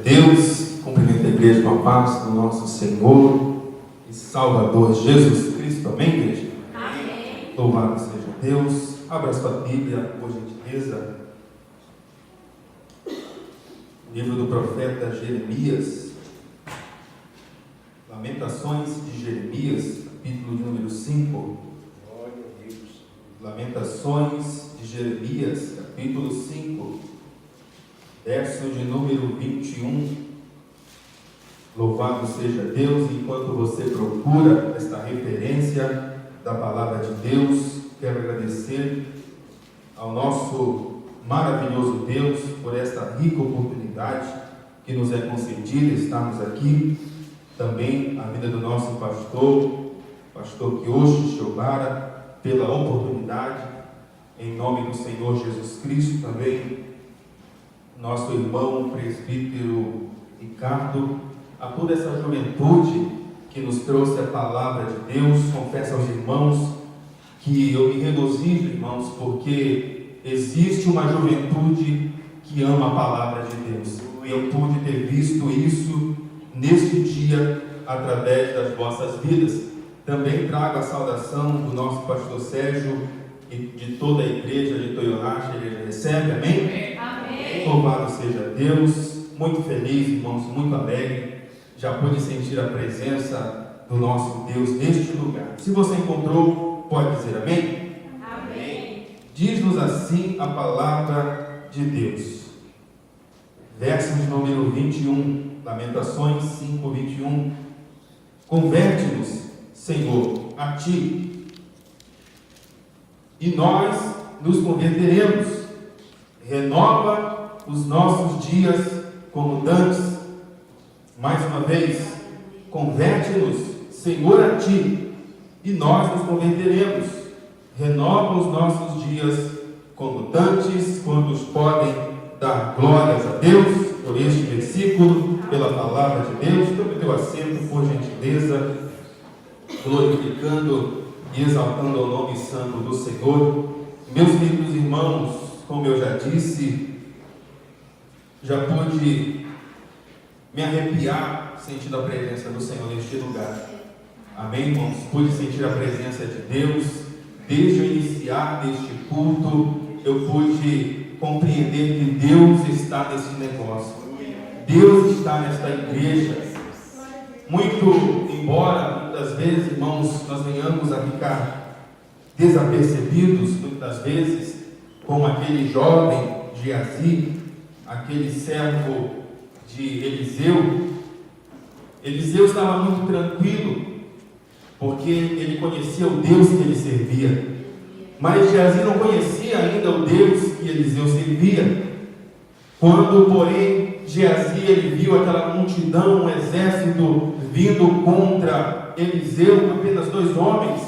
Deus, cumprimento a igreja com a paz do nosso Senhor e Salvador Jesus Cristo. Amém, igreja? Amém. Louvado seja Deus. Abra sua Bíblia, por gentileza. Livro do profeta Jeremias. Lamentações de Jeremias, capítulo de número 5. Lamentações de Jeremias, capítulo 5, verso de número 21. Louvado seja Deus. Enquanto você procura esta referência da palavra de Deus, quero agradecer ao nosso maravilhoso Deus por esta rica oportunidade que nos é concedida estarmos aqui. Também a vida do nosso pastor Kiyoshi Shiobara, pela oportunidade, em nome do Senhor Jesus Cristo. Também nosso irmão presbítero Ricardo, a toda essa juventude que nos trouxe a palavra de Deus. Confesso aos irmãos que eu me regozijo, irmãos, porque existe uma juventude que ama a palavra de Deus. Eu pude ter visto isso neste dia através das vossas vidas. Também trago a saudação do nosso pastor Sérgio e de toda a igreja de Toyohashi. Ele recebe, amém? Amém. Louvado seja Deus. Muito feliz, irmãos, muito alegre. Já pude sentir a presença do nosso Deus neste lugar. Se você encontrou, pode dizer amém? Amém. Diz-nos assim a palavra de Deus. Verso de número 21, Lamentações 5, 21. Converte-nos, Senhor, a Ti, e nós nos converteremos. Renova os nossos dias como dantes. Mais uma vez, converte-nos, Senhor, a Ti, e nós nos converteremos. Renova os nossos dias como dantes. Quantos podem dar glórias a Deus por este versículo, pela palavra de Deus? Tome teu assento, por gentileza, glorificando e exaltando o nome santo do Senhor. Meus queridos irmãos, como eu já disse, já pude me arrepiar sentindo a presença do Senhor neste lugar. Amém, irmãos? Pude sentir a presença de Deus desde o iniciar deste culto. Eu pude compreender que Deus está nesse negócio. Deus está nesta igreja. Muito embora muitas vezes, irmãos, nós venhamos a ficar desapercebidos, muitas vezes, como aquele jovem Geazi, aquele servo de Eliseu. Eliseu estava muito tranquilo, porque ele conhecia o Deus que ele servia. Mas Geazi não conhecia ainda o Deus que Eliseu servia. Quando, porém, Geazi ele viu aquela multidão, um exército vindo contra Eliseu, apenas 2 homens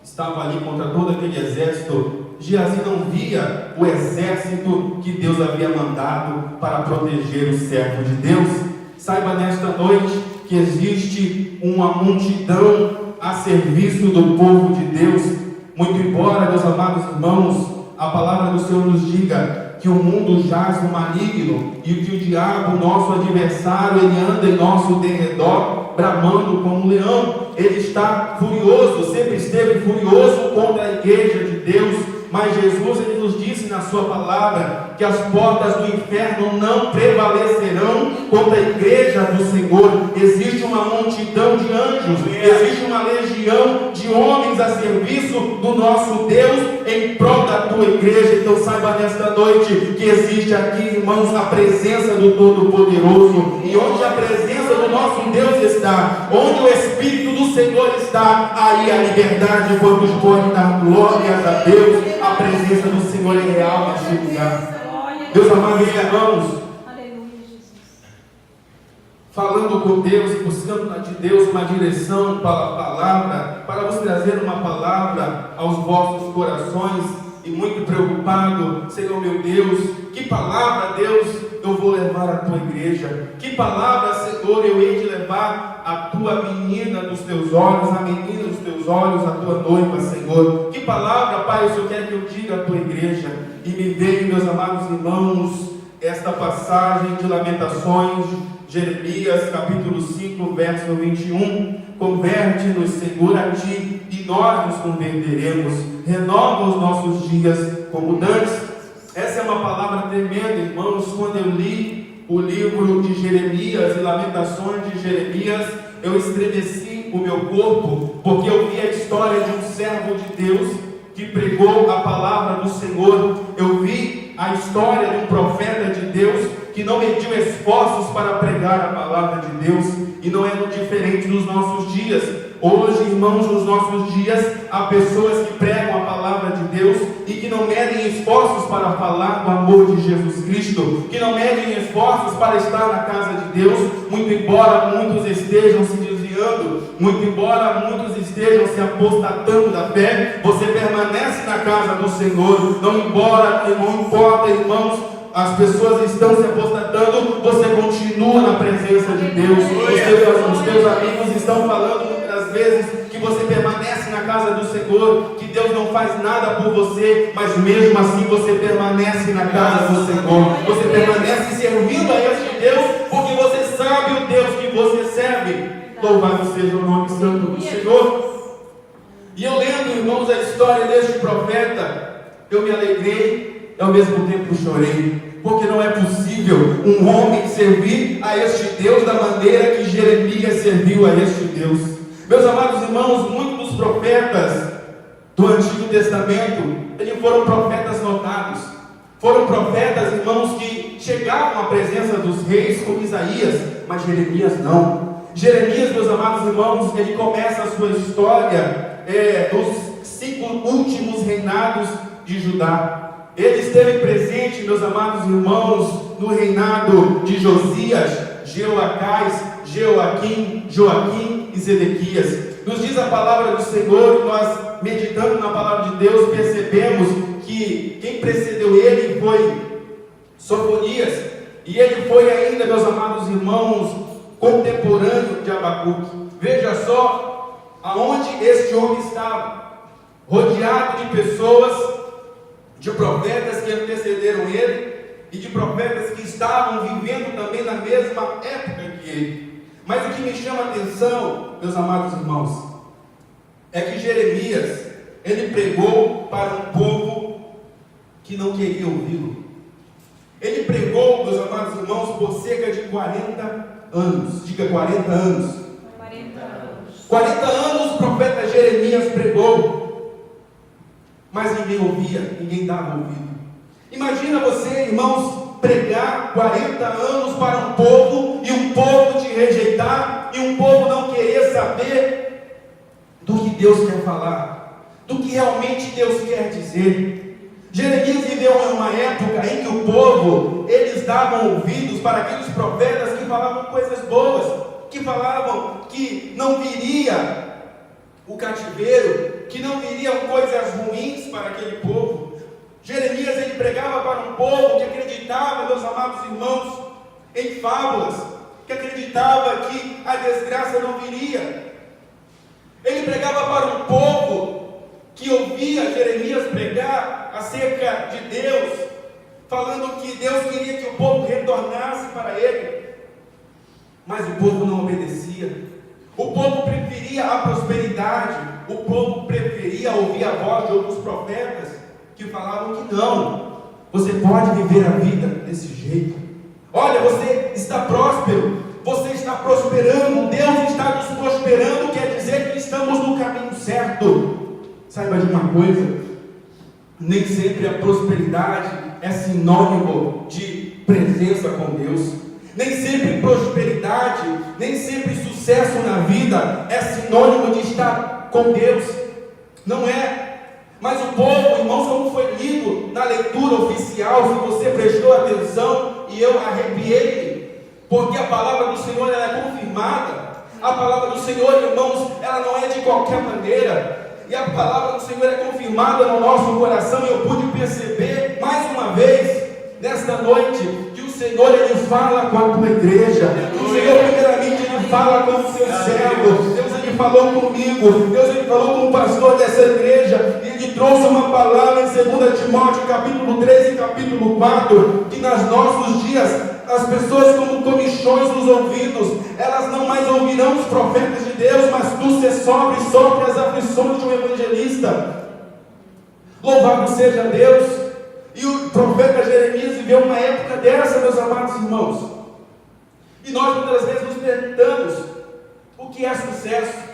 estavam ali contra todo aquele exército. Geazi não via o exército que Deus havia mandado para proteger o servo de Deus. Saiba nesta noite que existe uma multidão a serviço do povo de Deus. Muito embora, meus amados irmãos, a palavra do Senhor nos diga que o mundo jaz no maligno e que o diabo, nosso adversário, ele anda em nosso derredor, bramando como um leão. Ele está furioso, sempre esteve furioso contra a igreja de Deus. Mas Jesus, ele nos disse na sua palavra que as portas do inferno não prevalecerão contra a igreja do Senhor. Existe uma multidão de anjos, existe uma legião de homens a serviço do nosso Deus em prol da tua igreja. Então saiba nesta noite que existe aqui, irmãos, a presença do Todo-Poderoso. E onde a presença do nosso Deus está, onde o Espírito do Senhor está, aí a liberdade. Quantos podem dar glórias a Deus? A presença do Senhor é real neste lugar. Meus amados irmãos, falando com Deus e buscando de Deus uma direção para a palavra, para vos trazer uma palavra aos vossos corações, e muito preocupado, Senhor meu Deus, que palavra, Deus, eu vou levar à tua igreja? Que palavra, Senhor, eu hei de levar à tua menina dos teus olhos, a menina dos teus olhos, a tua noiva, Senhor? Que palavra, Pai, o Senhor quer que eu diga à tua igreja? E me veio, meus amados irmãos, esta passagem de Lamentações, Jeremias, capítulo 5, verso 21. Converte-nos, Senhor, a Ti, e nós nos converteremos. Renova os nossos dias como dantes. Essa é uma palavra tremenda, irmãos. Quando eu li o livro de Jeremias e Lamentações de Jeremias, eu estremeci o meu corpo, porque eu vi a história de um servo de Deus que pregou a palavra do Senhor. Eu vi a história de um profeta de Deus que não mediu esforços para pregar a palavra de Deus, e não é diferente nos nossos dias. Hoje, irmãos, nos nossos dias, há pessoas que pregam a palavra de Deus e que não medem esforços para falar do amor de Jesus Cristo, que não medem esforços para estar na casa de Deus, muito embora muitos estejam se desviando, muito embora muitos estejam se apostatando da fé, você permanece na casa do Senhor. Não importa, irmãos, as pessoas estão se apostatando, você continua na presença de Deus. Os teus amigos estão falando muitas vezes que você permanece na casa do Senhor, que Deus não faz nada por você, mas mesmo assim você permanece na casa do Senhor. Você permanece servindo a este Deus, porque você sabe o Deus que você serve. Louvado seja o nome santo do Senhor. E eu lendo, irmãos, a história deste profeta, eu me alegrei e ao mesmo tempo chorei, porque não é possível um homem servir a este Deus da maneira que Jeremias serviu a este Deus. Meus amados irmãos, muitos dos profetas do Antigo Testamento, eles foram profetas notados, foram profetas, irmãos, que chegavam à presença dos reis, como Isaías, mas Jeremias não. Jeremias, meus amados irmãos, ele começa a sua história dos 5 últimos reinados de Judá. Ele esteve presente, meus amados irmãos, no reinado de Josias, Jeoacás, Joaquim e Zedequias. Nos diz a palavra do Senhor, e nós, meditando na palavra de Deus, percebemos que quem precedeu ele foi Sofonias, e ele foi ainda, meus amados irmãos, contemporâneo de Abacuque. Veja só aonde este homem estava, rodeado de pessoas, de profetas que antecederam ele, e de profetas que estavam vivendo também na mesma época que ele. Mas o que me chama a atenção, meus amados irmãos, é que Jeremias, ele pregou para um povo que não queria ouvi-lo. Ele pregou, meus amados irmãos, por cerca de 40 anos. Diga 40 anos. 40 anos. 40 anos o profeta Jeremias pregou, mas ninguém ouvia, ninguém dava ouvido. Imagina você, irmãos, pregar 40 anos para um povo, e um povo te rejeitar, e um povo não querer saber do que Deus quer falar, do que realmente Deus quer dizer. Jeremias viveu em uma época em que o povo, eles davam ouvidos para aqueles profetas que falavam coisas boas, que falavam que não viria o cativeiro, que não viriam coisas ruins para aquele povo. Jeremias, ele pregava para um povo que acreditava, meus amados irmãos, em fábulas, que acreditava que a desgraça não viria. Ele pregava para um povo que ouvia Jeremias pregar acerca de Deus, falando que Deus queria que o povo retornasse para ele, mas o povo não obedecia. O povo preferia a prosperidade, o povo preferia ouvir a voz de outros profetas que falavam que não, você pode viver a vida desse jeito. Olha, você está próspero, você está prosperando, Deus está nos prosperando, quer dizer que estamos no caminho certo. Saiba de uma coisa, nem sempre a prosperidade é sinônimo de presença com Deus. Nem sempre prosperidade, nem sempre sucesso na vida é sinônimo de estar com Deus. Não é. Mas o povo, irmãos, como foi lido na leitura oficial, se você prestou atenção, e eu arrepiei, porque a palavra do Senhor, ela é confirmada. A palavra do Senhor, irmãos, ela não é de qualquer maneira. E a palavra do Senhor é confirmada no nosso coração. E eu pude perceber mais uma vez, nesta noite, que o Senhor, ele fala com a tua igreja. O Senhor, primeiramente, ele fala com o seu servo. Deus, ele falou comigo. Deus, ele falou com o pastor dessa igreja. E ele trouxe uma palavra em 2 Timóteo, capítulo 3 e capítulo 4, que nos nossos dias, as pessoas como comichões nos ouvidos, elas não mais ouvirão os profetas de Deus, mas tu se sofre as aflições de um evangelista. Louvado seja Deus. E o profeta Jeremias viveu uma época dessa, meus amados irmãos. E nós muitas vezes nos perguntamos o que é sucesso.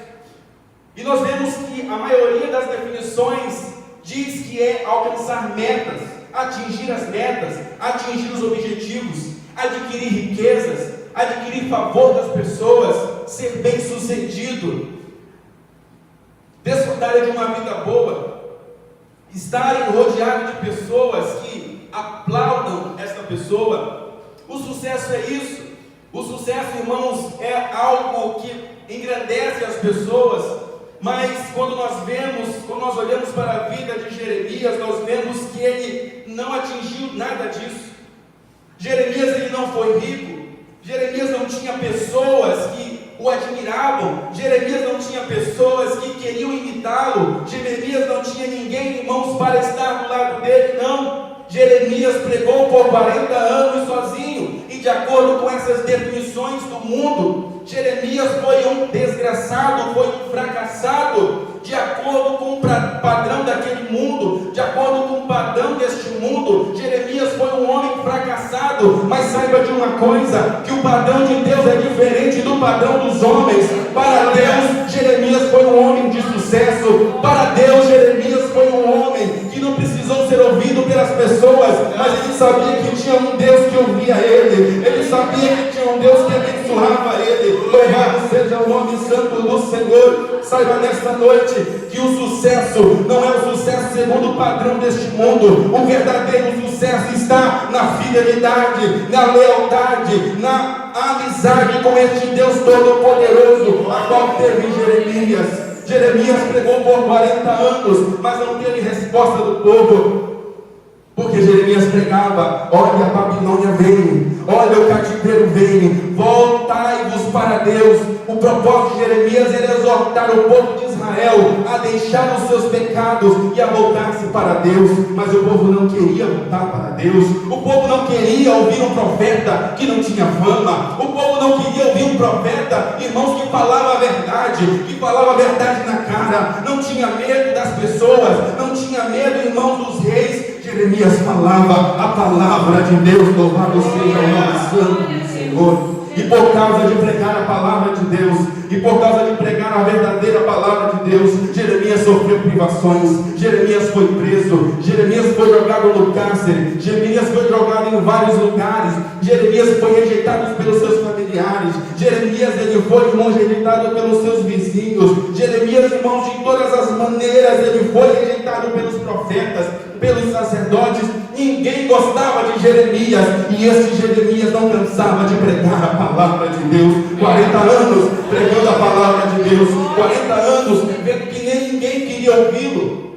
E nós vemos que a maioria das definições diz que é alcançar metas, atingir as metas, atingir os objetivos, adquirir riquezas, adquirir favor das pessoas, ser bem-sucedido, desfrutar de uma vida boa, estarem rodeados de pessoas que aplaudam esta pessoa. O sucesso é isso. O sucesso, irmãos, é algo que engrandece as pessoas. Mas quando nós olhamos para a vida de Jeremias, nós vemos que ele não atingiu nada disso. Jeremias, ele não foi rico. Jeremias não tinha pessoas que o admiravam. Jeremias não tinha pessoas que queriam imitá-lo. Jeremias não tinha ninguém, irmãos, para estar do lado dele, não. Jeremias pregou por 40 anos sozinho. E de acordo com essas definições do mundo, Jeremias foi um desgraçado, foi um fracassado. De acordo com o padrão daquele mundo, de acordo com o padrão deste mundo, Jeremias foi um homem fracassado. Mas saiba de uma coisa, que o padrão de Deus é diferente do padrão dos homens. Para Deus, Jeremias foi um homem de sucesso. Para Deus, Jeremias foi um homem que não precisou ser ouvido pelas pessoas, mas ele sabia que tinha um Deus que ouvia ele. Ele sabia que tinha um Deus que abençoava ele. Louvado seja o nome santo do Senhor. Saiba nesta noite que o sucesso não é o sucesso segundo o padrão deste mundo. O verdadeiro sucesso está na fidelidade, na lealdade, na amizade com este Deus Todo-Poderoso, a qual teve Jeremias. Jeremias pregou por 40 anos, mas não teve resposta do povo. Porque Jeremias pregava: olha, a Babilônia vem, olha, o cativeiro vem, voltai-vos para Deus. O propósito de Jeremias era exortar o povo de Israel a deixar os seus pecados e a voltar-se para Deus. Mas o povo não queria voltar para Deus. O povo não queria ouvir um profeta que não tinha fama. O povo não queria ouvir um profeta, irmãos, que falava a verdade na cara, não tinha medo das pessoas, não tinha medo, irmãos, dos reis. Jeremias falava a palavra de Deus. Louvado seja o nome santo do Senhor. E por causa de pregar a palavra de Deus, e por causa de pregar a verdadeira palavra de Deus, Jeremias sofreu privações. Jeremias foi preso. Jeremias foi jogado no cárcere. Jeremias foi jogado em vários lugares. Jeremias foi rejeitado pelos seus familiares. Jeremias, ele foi, irmão, rejeitado pelos seus vizinhos. Jeremias, irmãos, de todas as maneiras, ele foi rejeitado pelos profetas, pelos sacerdotes. Ninguém gostava de Jeremias, e esse Jeremias não cansava de pregar a palavra de Deus. 40 anos pregando a palavra de Deus, 40 anos vendo que nem ninguém queria ouvi-lo.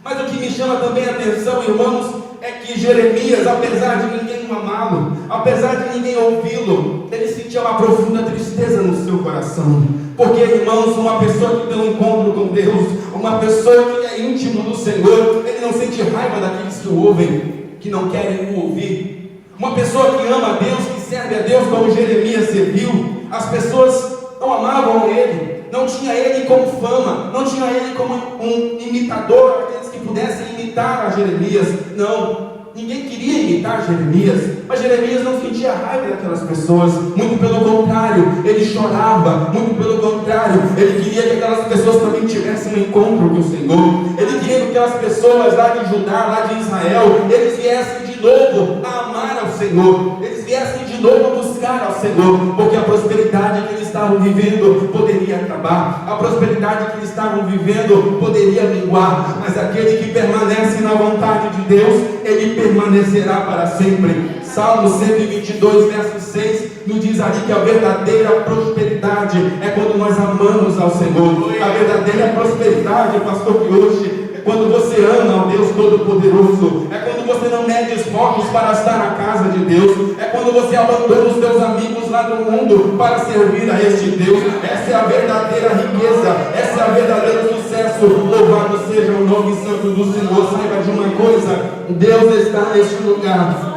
Mas o que me chama também a atenção, irmãos, é que Jeremias, apesar de ninguém amá-lo, apesar de ninguém ouvi-lo, ele sentia uma profunda tristeza no seu coração. Porque, irmãos, uma pessoa que tem um encontro com Deus, uma pessoa que é íntimo do Senhor, ele não sente raiva daqueles que o ouvem, que não querem o ouvir. Uma pessoa que ama a Deus, que serve a Deus como Jeremias serviu, as pessoas não amavam ele, não tinha ele como fama, não tinha ele como um imitador, aqueles que pudessem imitar a Jeremias. Não, ninguém queria imitar Jeremias, mas Jeremias não sentia raiva daquelas pessoas, muito pelo contrário, ele chorava, muito pelo contrário, ele queria que aquelas pessoas também tivessem um encontro com o Senhor. Ele queria que aquelas pessoas lá de Judá, lá de Israel, eles viessem de novo a amar ao Senhor, eles viessem de novo a buscar ao Senhor, porque a prosperidade que eles estavam vivendo poderia acabar, a prosperidade que eles estavam vivendo poderia minguar, mas aquele que permanece na vontade de Deus, ele permanecerá para sempre. Salmo 122, verso 6, nos diz ali que a verdadeira prosperidade é quando nós amamos ao Senhor. A verdadeira prosperidade, pastor, que hoje é quando você ama ao Deus Todo-Poderoso, é quando você não mede esforços para estar na casa de Deus, é quando você abandona os teus amigos lá do mundo para servir a este Deus. Essa é a verdadeira riqueza, essa é a verdadeiro sucesso. universo. Louvado seja o nome santo do Senhor. Saiba de uma coisa: Deus está neste lugar.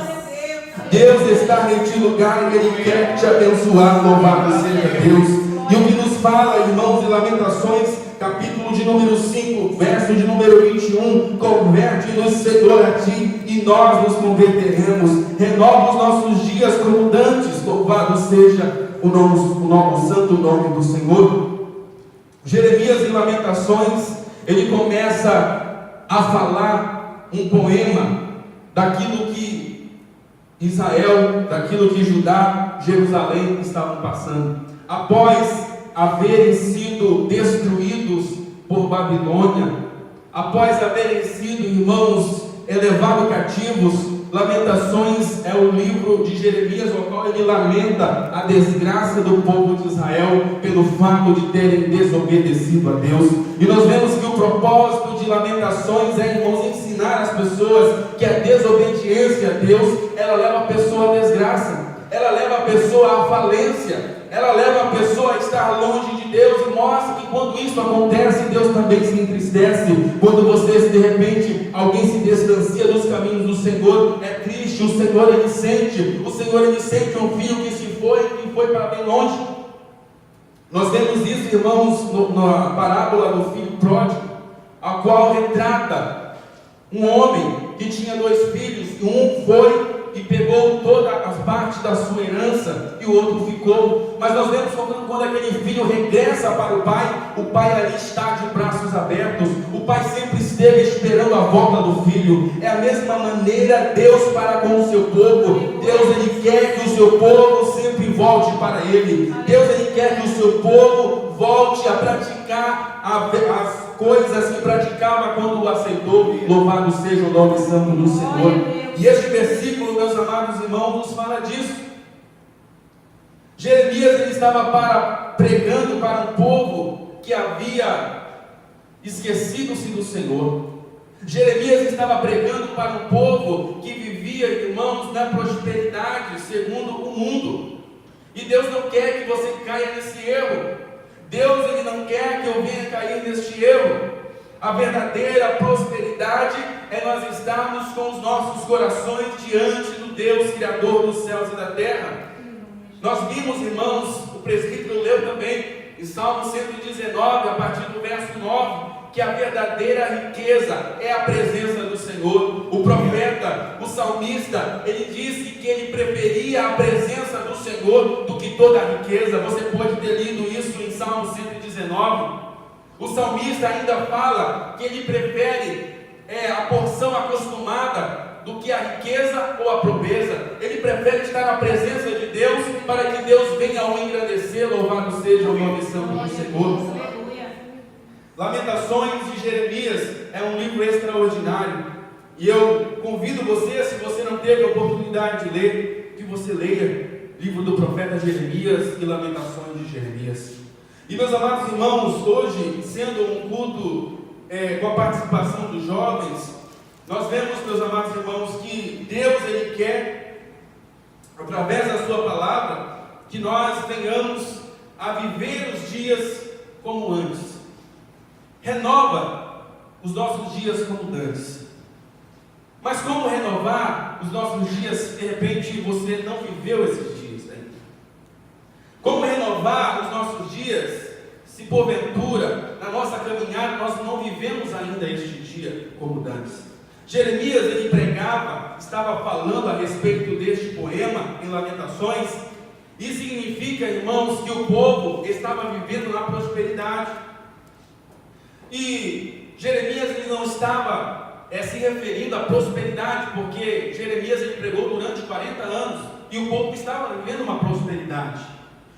Deus está neste lugar e Ele quer te abençoar. Louvado seja Deus. E o que nos fala, irmãos, em Lamentações, capítulo de número 5, verso de número 21, converte-nos, Senhor, a Ti, e nós nos converteremos. Renova os nossos dias como dantes. Louvado seja o santo nome do Senhor. Jeremias, em Lamentações, ele começa a falar um poema daquilo que Israel, daquilo que Judá, Jerusalém estavam passando. Após haverem sido destruídos por Babilônia, após haverem sido, irmãos, levados cativos, Lamentações é o livro de Jeremias, no qual ele lamenta a desgraça do povo de Israel pelo fato de terem desobedecido a Deus. E nós vemos que o propósito de Lamentações é, irmãos, ensinar as pessoas que a desobediência a Deus, ela leva a pessoa à desgraça, ela leva a pessoa à falência, ela leva a pessoa a estar longe de Deus, e mostra que quando isso acontece, Deus também se entristece. Quando você, de repente, alguém se distancia dos caminhos do Senhor, é triste. O Senhor ele sente um filho que se foi para bem longe. Nós vemos isso, irmãos, na parábola do filho pródigo, a qual retrata um homem que tinha 2 filhos, e um foi e pegou todas as partes da sua herança, e o outro ficou. Mas nós vemos quando aquele filho regressa para o pai ali está de braços abertos. O pai sempre esteve esperando a volta do filho. É a mesma maneira Deus para com o seu povo. Deus ele quer que o seu povo sempre volte para ele. Deus ele quer que o seu povo volte a praticar as coisas que praticava quando o aceitou. Louvado seja o nome santo do Senhor. E este versículo, meus amados irmãos, nos fala disso. Jeremias ele estava pregando para um povo que havia esquecido-se do Senhor. Jeremias estava pregando para um povo que vivia, irmãos, na prosperidade segundo o mundo. E Deus não quer que você caia nesse erro. Deus ele não quer que eu venha cair neste erro. A verdadeira prosperidade é nós estarmos com os nossos corações diante do Deus Criador dos céus e da terra. Nós vimos, irmãos, o presbítero leu também em Salmo 119, a partir do verso 9, que a verdadeira riqueza é a presença do Senhor. O profeta, o salmista, ele disse que ele preferia a presença do Senhor do que toda a riqueza. Você pode ter lido isso em Salmo 119. O salmista ainda fala que ele prefere a porção acostumada do que a riqueza ou a pobreza. Ele prefere estar na presença de Deus para que Deus venha ao engrandecer. Louvado seja o nome santo do Senhor. Lamentações de Jeremias é um livro extraordinário. E eu convido você, se você não teve a oportunidade de ler, que você leia livro do profeta Jeremias e Lamentações de Jeremias. E meus amados irmãos, hoje, sendo um culto com a participação dos jovens, nós vemos, meus amados irmãos, que Deus ele quer, através da sua palavra, que nós venhamos a viver os dias como antes. Renova os nossos dias como antes. Mas como renovar os nossos dias se de repente você não viveu esses dias ainda? Como renovar os nossos dias se porventura na nossa caminhada nós não vivemos ainda este dia como antes? Jeremias ele pregava, estava falando a respeito deste poema em Lamentações. Isso significa, irmãos, que o povo estava vivendo na prosperidade. E Jeremias ele não estava se referindo à prosperidade, porque Jeremias ele pregou durante 40 anos e o povo estava vivendo uma prosperidade.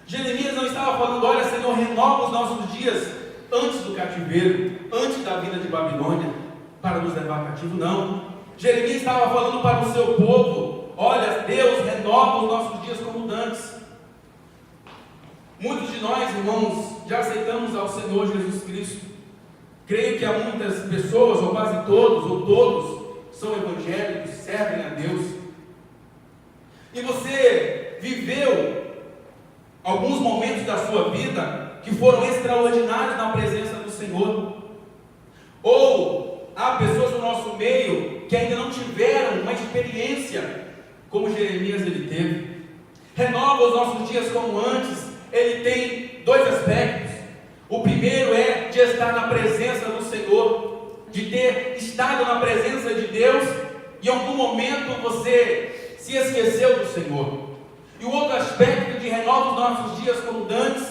Jeremias não estava falando: olha, Senhor, renova os nossos dias antes do cativeiro, antes da vinda de Babilônia para nos levar cativo. Não. Jeremias estava falando para o seu povo: olha, Deus renova os nossos dias como antes. Muitos de nós, irmãos, já aceitamos ao Senhor Jesus Cristo. Creio que há muitas pessoas, ou quase todos, ou todos, são evangélicos, servem a Deus. E você viveu alguns momentos da sua vida que foram extraordinários na presença do Senhor. Ou há pessoas no nosso meio que ainda não tiveram uma experiência como Jeremias ele teve. Renova os nossos dias como antes. Ele tem dois aspectos. O primeiro é de estar na presença do Senhor, de ter estado na presença de Deus e em algum momento você se esqueceu do Senhor. E o outro aspecto de renova os nossos dias como dantes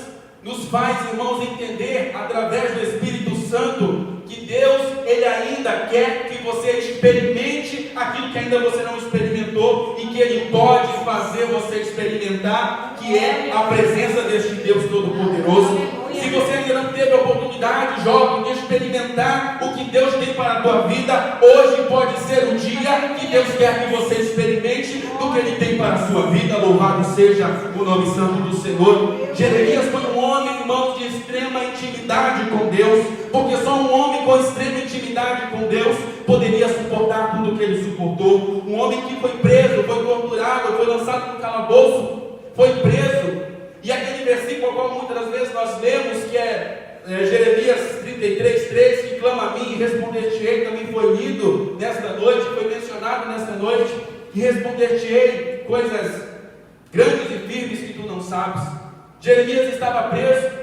nos faz, irmãos, entender através do Espírito Santo que Deus, Ele ainda quer que você experimente aquilo que ainda você não experimentou e que Ele pode fazer você experimentar, que é a presença deste Deus Todo-Poderoso. Se você ainda não teve a oportunidade, jovem, de experimentar o que Deus tem para a tua vida, hoje pode ser o dia que Deus quer que você experimente do que Ele tem para a sua vida. Louvado seja o nome santo do Senhor. Jeremias foi um homem, irmãos, de extrema intimidade com Deus, porque só um homem com extrema intimidade com Deus poderia suportar tudo o que ele suportou. Um homem que foi preso, foi torturado, foi lançado no calabouço, foi preso. E aquele versículo ao qual muitas das vezes nós lemos, que é Jeremias 33:3, que clama a mim e responder-te-ei, também foi lido nesta noite, foi mencionado nesta noite, e responder-te-ei coisas grandes e firmes que tu não sabes. Jeremias estava preso,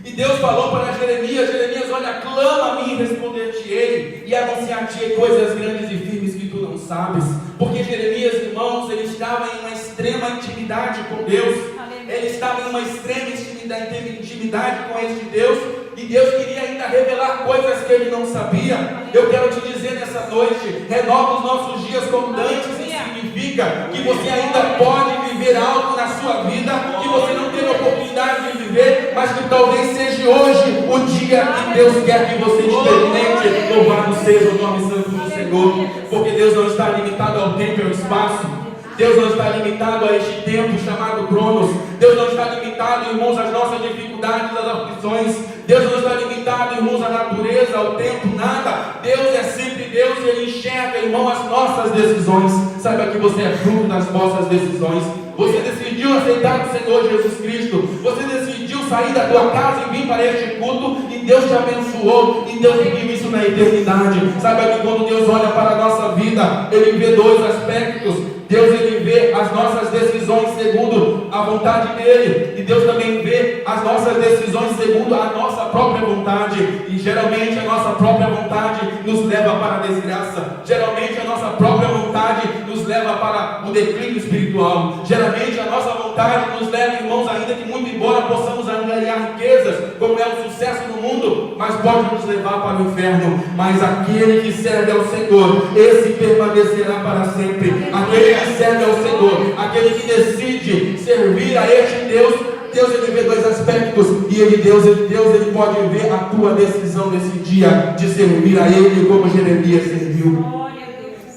e Deus falou para Jeremias: Jeremias, olha, clama a mim e responder-te-ei, e anunciar-te-ei coisas grandes e firmes que tu não sabes. Porque Jeremias, irmãos, ele estava em uma extrema intimidade com Deus. Ele estava em uma extrema intimidade com este Deus, e Deus queria ainda revelar coisas que ele não sabia. Eu quero te dizer nessa noite: renova os nossos dias como dantes. Isso significa que você ainda pode viver algo na sua vida que você não teve a oportunidade de viver, mas que talvez seja hoje o dia que Deus quer que você experimente. Louvado seja o nome santo do Senhor, porque Deus não está limitado ao tempo e ao espaço. Deus não está limitado a este tempo chamado Cronos. Deus não está limitado, irmãos, às nossas dificuldades, às aflições. Deus não está limitado, irmãos, à natureza, ao tempo, nada. Deus é sempre Deus e Ele enxerga, irmão, as nossas decisões. Saiba que você é fruto das vossas decisões. Você decidiu aceitar o Senhor Jesus Cristo. Você decidiu sair da tua casa e vir para este culto, e Deus te abençoou, e Deus viu isso na eternidade. Saiba que quando Deus olha para a nossa vida, Ele vê dois aspectos. Deus, Ele vê as nossas decisões segundo a vontade dEle, e Deus também vê as nossas decisões segundo a nossa própria vontade. E geralmente a nossa própria vontade nos leva para a desgraça. Geralmente a nossa própria vontade nos leva para o declínio espiritual. Geralmente a nossa vontade nos leva, irmãos, ainda que muito embora possamos ganhar riquezas, como é o sucesso no mundo, mas pode nos levar para o inferno. Mas aquele que serve ao Senhor, esse permanecerá para sempre. Aquele que serve ao Senhor, aquele que decide servir a este Deus, Deus, Ele vê dois aspectos, e Deus ele pode ver a tua decisão nesse dia de servir a Ele como Jeremias serviu.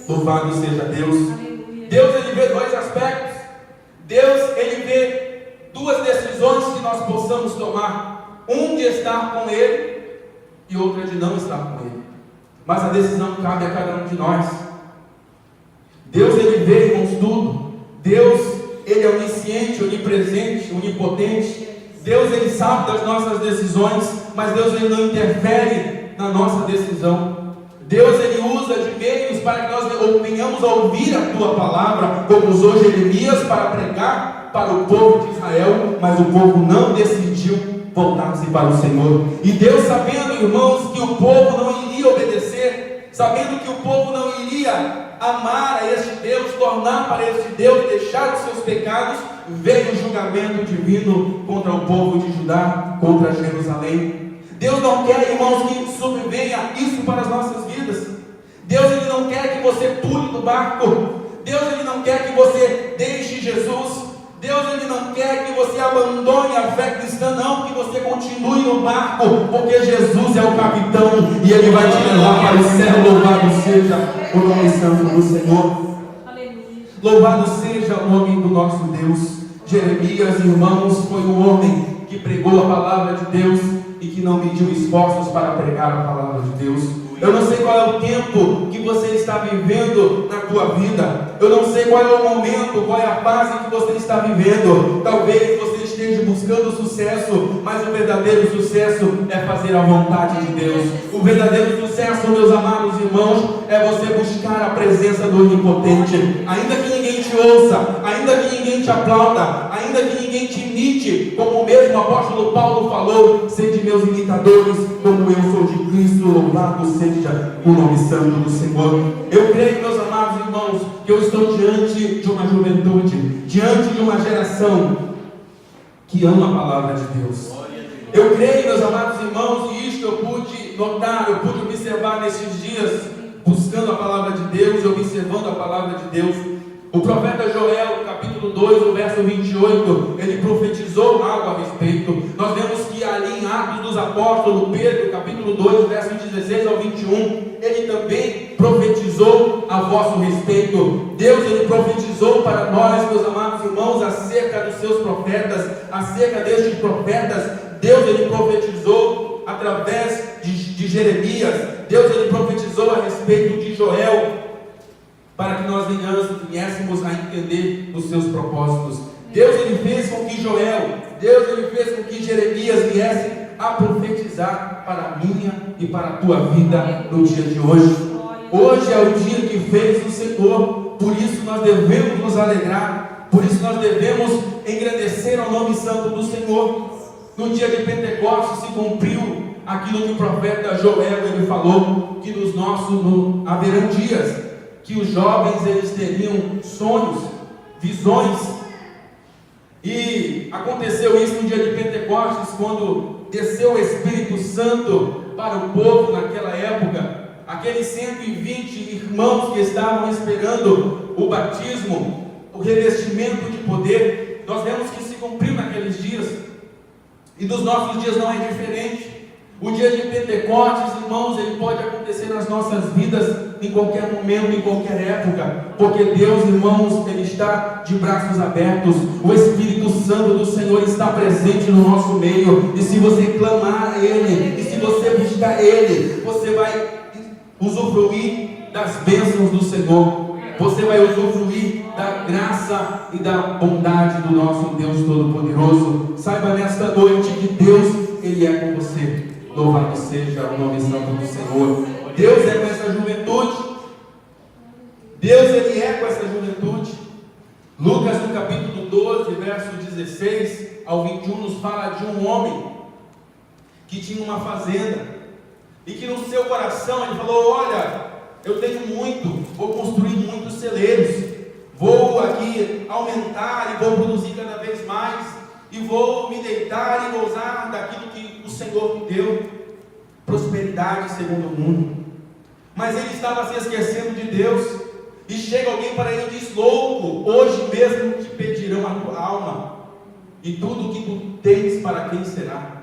Louvado seja Deus. Deus, Ele vê dois aspectos. Deus, Ele vê duas decisões que nós possamos tomar: um de estar com Ele e outra de não estar com Ele. Mas a decisão cabe a cada um de nós. Deus, Ele vê, irmãos, tudo. Deus, Ele é onisciente, onipresente, onipotente. Deus, Ele sabe das nossas decisões, mas Deus, Ele não interfere na nossa decisão. Deus, Ele usa de meios para que nós venhamos a ouvir a Tua palavra, como usou Jeremias para pregar para o povo de Israel, mas o povo não decidiu voltar-se para o Senhor. E Deus, sabendo, irmãos, que o povo não iria obedecer, sabendo que o povo não iria amar a este Deus, tornar para este Deus, deixar os seus pecados, veio o julgamento divino contra o povo de Judá, contra Jerusalém. Deus não quer, irmãos, que sobrevenha isso para as nossas vidas. Deus, Ele não quer que você pule do barco. Deus, Ele não quer que você deixe Jesus. Deus, Ele não quer que você abandone a fé cristã, não, que você continue no barco, porque Jesus é o capitão e Ele vai te levar para o céu. Louvado seja o nome santo do Senhor. Louvado seja o nome do nosso Deus. Jeremias, irmãos, foi um homem que pregou a palavra de Deus e que não mediu esforços para pregar a palavra de Deus. Eu não sei qual é o tempo que você está vivendo na tua vida. Eu não sei qual é o momento, qual é a fase que você está vivendo. Talvez você esteja buscando sucesso, mas mas o verdadeiro sucesso é fazer a vontade de Deus. O verdadeiro sucesso, meus amados irmãos, é você buscar a presença do Onipotente. Ainda que ninguém te ouça, ainda que ninguém te aplauda, ainda que ninguém te imite, como o mesmo apóstolo Paulo falou: sede meus imitadores, como eu sou de Cristo, louvado seja o nome santo do Senhor. Eu creio, meus amados irmãos, que eu estou diante de uma juventude, diante de uma geração que ama a palavra de Deus. Eu creio, meus amados irmãos, e isto eu pude notar, eu pude observar nesses dias, buscando a palavra de Deus, observando a palavra de Deus. O profeta Joel, capítulo 2, o verso 28, ele profetizou algo a respeito. Nós vemos que ali em Atos dos Apóstolos, Pedro, capítulo 2, verso 16 ao 21, ele também profetizou a vosso respeito. Deus, ele profetizou para nós, meus amados irmãos, acerca dos seus profetas, acerca destes profetas. Deus, ele profetizou através de Jeremias. Deus, ele profetizou a respeito de Joel, para que nós viéssemos a entender os seus propósitos. Deus, ele fez com que Joel, Deus, ele fez com que Jeremias viessem a profetizar para a minha e para a tua vida no dia de hoje. Hoje é o dia que fez o Senhor, por isso nós devemos nos alegrar, por isso nós devemos engrandecer ao nome santo do Senhor. No dia de Pentecostes se cumpriu aquilo que o profeta Joel ele falou, que haverão dias que os jovens eles teriam sonhos, visões, e aconteceu isso no dia de Pentecostes, quando desceu o Espírito Santo para o povo naquela época. Aqueles 120 irmãos que estavam esperando o batismo, o revestimento de poder, nós vemos que se cumpriu naqueles dias, e dos nossos dias não é diferente. O dia de Pentecostes, irmãos, ele pode acontecer nas nossas vidas em qualquer momento, em qualquer época, porque Deus, irmãos, ele está de braços abertos. O Espírito Santo do Senhor está presente no nosso meio, e se você clamar a Ele, e se você buscar Ele, você vai usufruir das bênçãos do Senhor, você vai usufruir da graça e da bondade do nosso Deus Todo-Poderoso. Saiba nesta noite que Deus, ele é com você. Louvado seja o nome santo do Senhor. Deus é com essa juventude. Deus, ele é com essa juventude. Lucas, no capítulo 12, verso 16 ao 21, nos fala de um homem que tinha uma fazenda, e que no seu coração ele falou: olha, eu tenho muito, vou construir muitos celeiros, vou aqui aumentar e vou produzir cada vez mais, e vou me deitar e gozar daquilo que o Senhor me deu, prosperidade segundo o mundo. Mas ele estava se esquecendo de Deus, e chega alguém para ele e diz: louco, hoje mesmo te pedirão a tua alma, e tudo o que tu tens para quem será?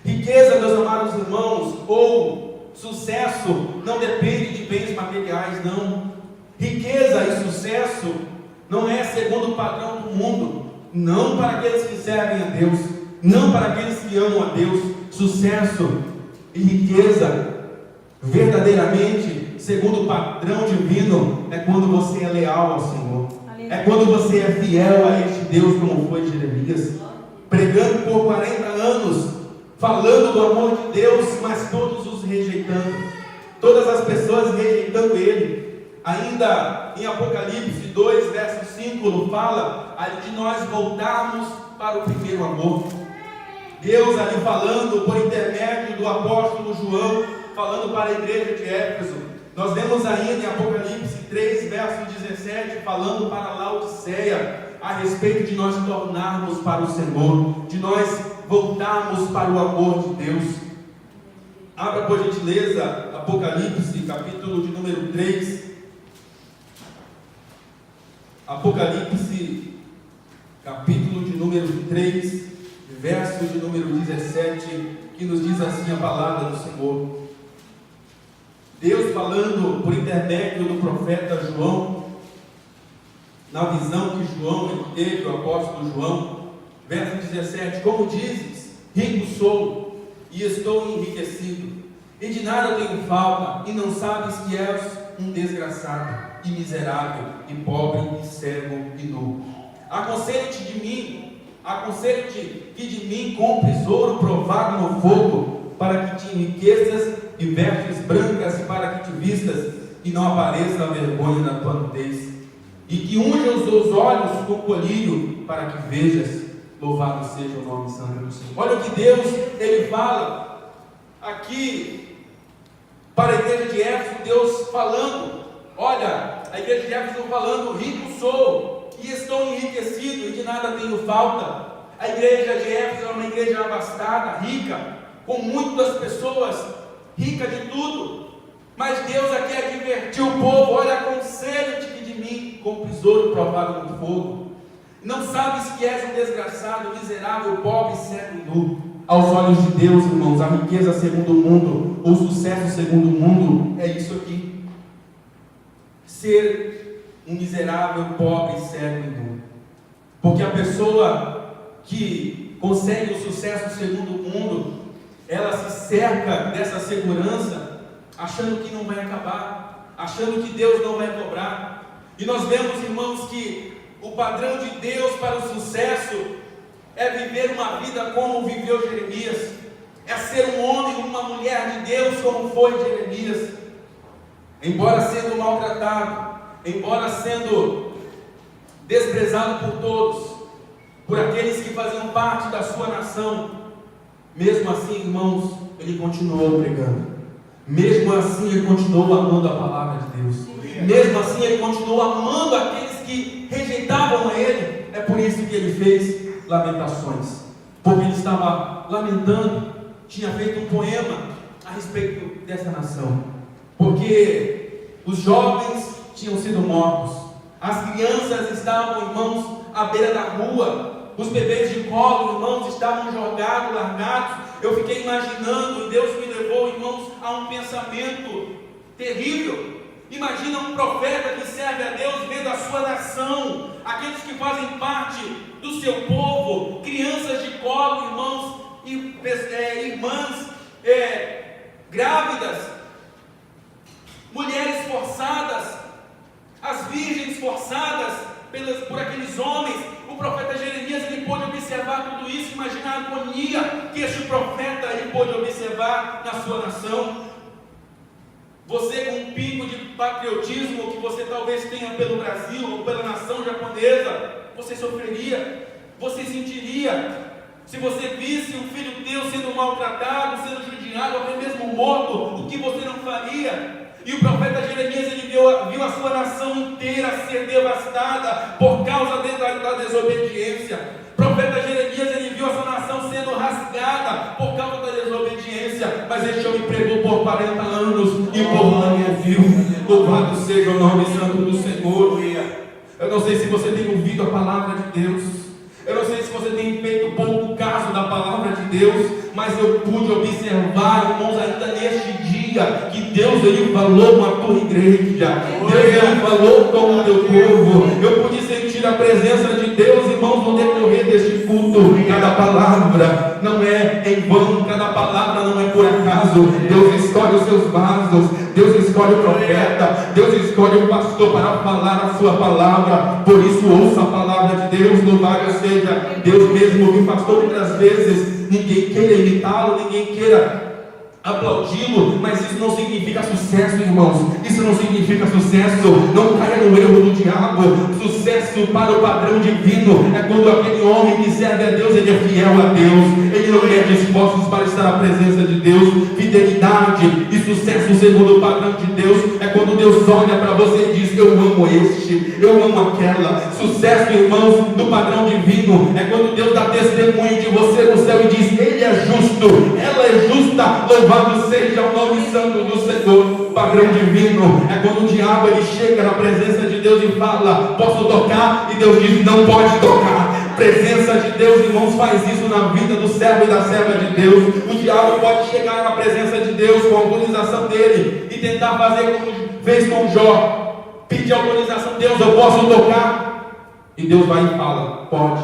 Riqueza, meus amados irmãos, ou sucesso, não depende de bens materiais, não. Riqueza e sucesso não é segundo o padrão do mundo, não para aqueles que servem a Deus, não para aqueles que amam a Deus. Sucesso e riqueza, verdadeiramente, segundo o padrão divino, é quando você é leal ao Senhor, é quando você é fiel a este Deus, como foi Jeremias, pregando por 40 anos, falando do amor de Deus, mas todos os rejeitando, todas as pessoas rejeitando Ele. Ainda em Apocalipse 2, verso 5, fala ali de nós voltarmos para o primeiro amor. Deus ali falando por intermédio do apóstolo João, falando para a igreja de Éfeso. Nós vemos ainda em Apocalipse 3, verso 17, falando para Laodiceia, a respeito de nós tornarmos para o Senhor, de nós voltarmos para o amor de Deus. Abra por gentileza Apocalipse, capítulo de número 3. Apocalipse, capítulo de número 3, verso de número 17, que nos diz assim a palavra do Senhor. Deus falando por intermédio do profeta João, na visão que João ele teve, o apóstolo João, verso 17: como dizes, rico sou e estou enriquecido, e de nada tenho falta, e não sabes que és um desgraçado, e miserável, e pobre, e cego, e nu. Aconselho-te de mim, aconselho-te que de mim compres ouro provado no fogo, para que te enriqueças, e vestes brancas para que te vistas, e não apareça a vergonha da tua nudez. E que unja os teus olhos com colírio, para que vejas. Louvado seja o nome santo do Senhor. Olha o que Deus, Ele fala aqui para a igreja de Éfeso. Deus falando, olha, a igreja de Éfeso falando: rico sou, e estou enriquecido, e de nada tenho falta. A igreja de Éfeso era uma igreja abastada, rica, com muitas pessoas, rica de tudo. Mas Deus aqui advertiu o povo: olha, aconselho-te que de mim compres ouro provado no fogo. Não sabes que és um desgraçado, miserável, pobre, cego e nu. Aos olhos de Deus, irmãos, a riqueza segundo o mundo, o sucesso segundo o mundo, é isso aqui: ser um miserável, pobre, cego e nu. Porque a pessoa que consegue o sucesso segundo o mundo, ela se cerca dessa segurança, achando que não vai acabar, achando que Deus não vai cobrar. E nós vemos, irmãos, que o padrão de Deus para o sucesso é viver uma vida como viveu Jeremias, é ser um homem, uma mulher de Deus como foi Jeremias. Embora sendo maltratado, embora sendo desprezado por todos, por aqueles que faziam parte da sua nação, mesmo assim, irmãos, ele continuou pregando. Mesmo assim, ele continuou amando a palavra de Deus. Mesmo assim, ele continuou amando aqueles que rejeitavam a ele. É por isso que ele fez Lamentações, porque ele estava lamentando, tinha feito um poema a respeito dessa nação, porque os jovens tinham sido mortos, as crianças estavam, irmãos, à beira da rua, os bebês de colo, irmãos, estavam jogados, largados. Eu fiquei imaginando, e Deus me levou, irmãos, a um pensamento terrível. Imagina um profeta que serve a Deus vendo a sua nação, aqueles que fazem parte do seu povo, crianças de colo, irmãos, irmãs grávidas, mulheres forçadas, as virgens forçadas por aqueles homens. O profeta Jeremias, ele pôde observar tudo isso. Imagina a agonia que este profeta ele pôde observar na sua nação. Você, com um pico de patriotismo que você talvez tenha pelo Brasil ou pela nação japonesa, você sofreria, você sentiria. Se você visse um filho teu sendo maltratado, sendo judiado, até mesmo morto, o que você não faria? E o profeta Jeremias, ele viu a sua nação inteira ser devastada por causa da desobediência. O profeta Jeremias, ele viu a sua nação sendo rasgada por causa da desobediência. Mas este homem pregou por 40 anos e o povo não ouviu. Louvado seja o nome santo do Senhor. Eu não sei se você tem ouvido a palavra de Deus, eu não sei se você tem feito pouco caso da palavra de Deus, mas eu pude observar, irmãos, ainda neste dia, que Deus ele falou com a tua igreja, Deus ele falou com o teu povo. Eu pude sentir a presença de Deus, irmãos, no decorrer deste culto. Cada palavra não é em vão, cada palavra não é por acaso. Deus escolhe os seus vasos, Deus escolhe o profeta, Deus escolhe o pastor para falar a sua palavra. Por isso, ouça a palavra de Deus. Louvado seja Deus mesmo, que pastor, muitas vezes ninguém queira imitá-lo, ninguém queira aplaudi-lo, mas isso não significa sucesso, irmãos. Isso não significa sucesso. Não caia no erro do diabo. Sucesso para o padrão divino é quando aquele homem que serve a Deus, ele é fiel a Deus, ele não perde esforços para estar na presença de Deus. Fidelidade e sucesso segundo o padrão de Deus é quando Deus olha para você e diz: eu amo este, eu amo aquela. Sucesso, irmãos, do padrão divino é quando Deus dá testemunho de você no céu e diz: ele é justo, ela é justa. Louvado seja o nome santo do Senhor. O padrão divino é quando o diabo ele chega na presença de Deus e fala: posso tocar? E Deus diz: não pode tocar. Presença de Deus, irmãos, faz isso na vida do servo e da serva de Deus. O diabo pode chegar na presença de Deus com a autorização dele e tentar fazer como fez com Jó, pedir autorização: Deus, eu posso tocar? E Deus vai e fala: pode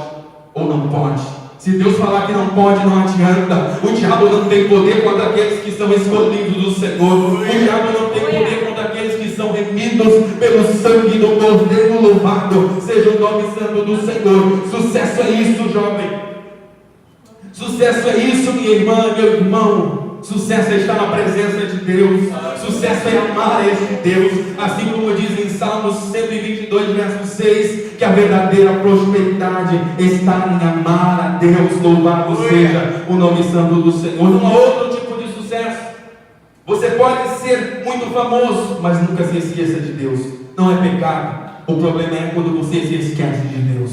ou não pode. Se Deus falar que não pode, não adianta. O diabo não tem poder contra aqueles que são escolhidos do Senhor. O diabo não tem poder contra aqueles que são remidos remidos pelo sangue do Cordeiro. Louvado seja o nome santo do Senhor. Sucesso é isso, jovem. Sucesso é isso, minha irmã, meu irmão. Sucesso é estar na presença de Deus. Sucesso é amar este Deus. Assim como diz em Salmos 122, verso 6, que a verdadeira prosperidade está em amar a Deus. Louvado seja o nome santo do Senhor. Não há outro tipo de sucesso. Você pode ser muito famoso, mas nunca se esqueça de Deus. Não é pecado. O problema é quando você se esquece de Deus.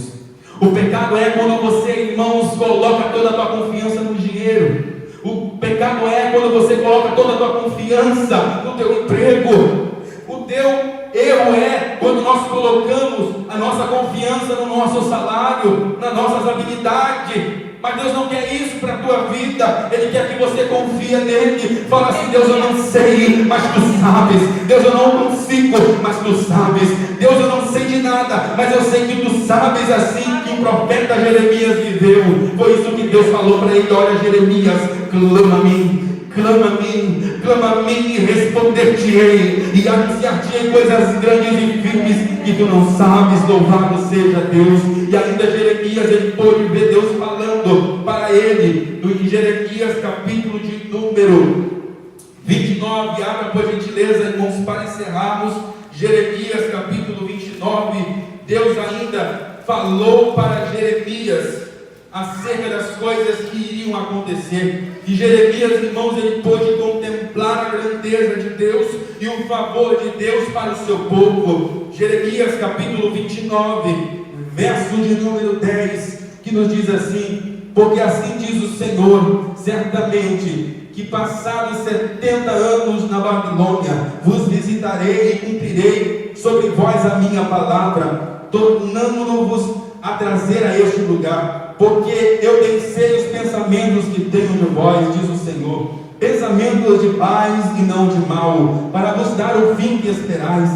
O pecado é quando você, irmãos, coloca toda a tua confiança no dinheiro. O pecado é quando você coloca toda a tua confiança no teu emprego. O teu erro é quando nós colocamos a nossa confiança no nosso salário, nas nossas habilidades. Mas Deus não quer isso para a tua vida. Ele quer que você confie nele. Fala assim: Deus, eu não sei, mas tu sabes. Deus, eu não consigo, mas tu sabes. Deus, eu não sei de nada, mas eu sei que tu sabes. Assim que o profeta Jeremias viveu. Foi isso que Deus falou para ele: olha, Jeremias, clama a mim. Clama a mim, clama a mim e responder-te-ei, e anunciar-te-ei coisas grandes e firmes que tu não sabes. Louvado seja Deus. E ainda Jeremias, ele pôde ver Deus falando para ele, em Jeremias capítulo de número 29, abra por gentileza, irmãos, para encerrarmos. Jeremias capítulo 29, Deus ainda falou para Jeremias acerca das coisas que iriam acontecer. E Jeremias, irmãos, ele pôde contemplar a grandeza de Deus e o favor de Deus para o seu povo. Jeremias capítulo 29, verso de número 10, que nos diz assim: porque assim diz o Senhor, certamente que passados 70 anos na Babilônia, vos visitarei e cumprirei sobre vós a minha palavra, tornando-vos a trazer a este lugar, porque eu pensei os pensamentos que tenho de vós, diz o Senhor, pensamentos de paz e não de mal, para vos dar o fim que esperais.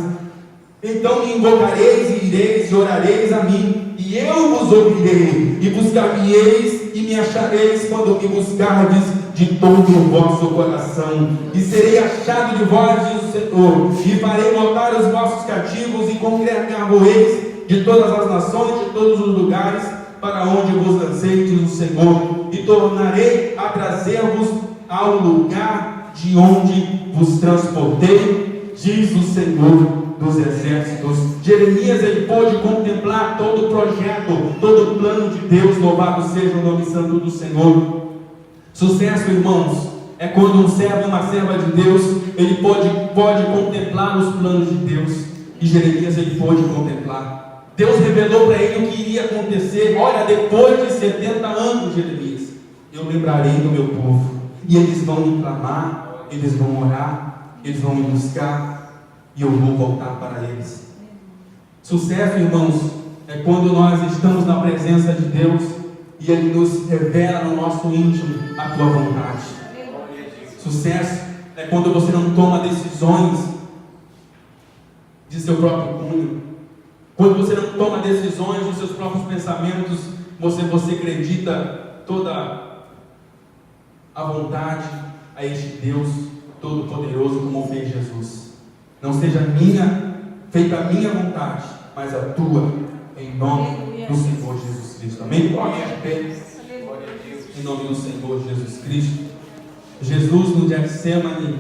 Então me invocareis e ireis e orareis a mim, e eu vos ouvirei, e buscar-me-eis e me achareis quando me buscardes de todo o vosso coração, e serei achado de vós, diz o Senhor, e farei voltar os vossos cativos, e congregar-vos-eis de todas as nações, de todos os lugares, para onde vos lancei, diz o Senhor, e tornarei a trazer-vos ao lugar de onde vos transportei, diz o Senhor dos exércitos. Jeremias, ele pôde contemplar todo o projeto, todo o plano de Deus. Louvado seja o nome santo do Senhor. Sucesso, irmãos, é quando um servo e uma serva de Deus, ele pode contemplar os planos de Deus. E Jeremias, ele pôde contemplar. Deus revelou para ele o que iria acontecer. Olha, depois de 70 anos, Jeremias, eu lembrarei do meu povo, e eles vão me clamar, eles vão orar, eles vão me buscar, e eu vou voltar para eles. Sucesso, irmãos, é quando nós estamos na presença de Deus e Ele nos revela no nosso íntimo a tua vontade. Sucesso é quando você não toma decisões de seu próprio cunho. Quando você não toma decisões dos seus próprios pensamentos, você acredita toda a vontade a este Deus Todo-Poderoso, como fez Jesus. Não seja feita a minha vontade, mas a tua, em nome do Senhor Jesus Cristo. Amém? Glória a Deus. Em nome do Senhor Jesus Cristo. Jesus, no Getsemane,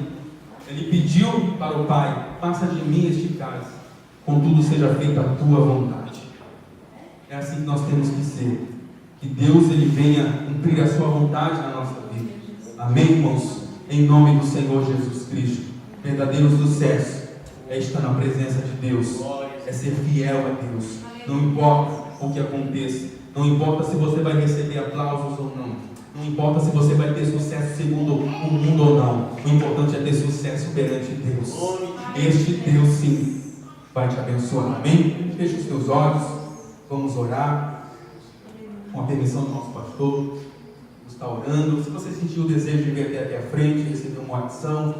ele pediu para o Pai: passa de mim este cálice, contudo seja feita a tua vontade. É assim que nós temos que ser. Que Deus, ele venha cumprir a sua vontade na nossa vida. Amém, irmãos? Em nome do Senhor Jesus Cristo. Verdadeiro sucesso é estar na presença de Deus, é ser fiel a Deus. Não importa o que aconteça, não importa se você vai receber aplausos ou não, não importa se você vai ter sucesso segundo o mundo ou não, o importante é ter sucesso perante Deus. Este Deus, sim, vai te abençoar. Amém? Feche os teus olhos, vamos orar com a permissão do nosso pastor. Está orando. Se você sentiu o desejo de vir até aqui à frente, receber uma oração,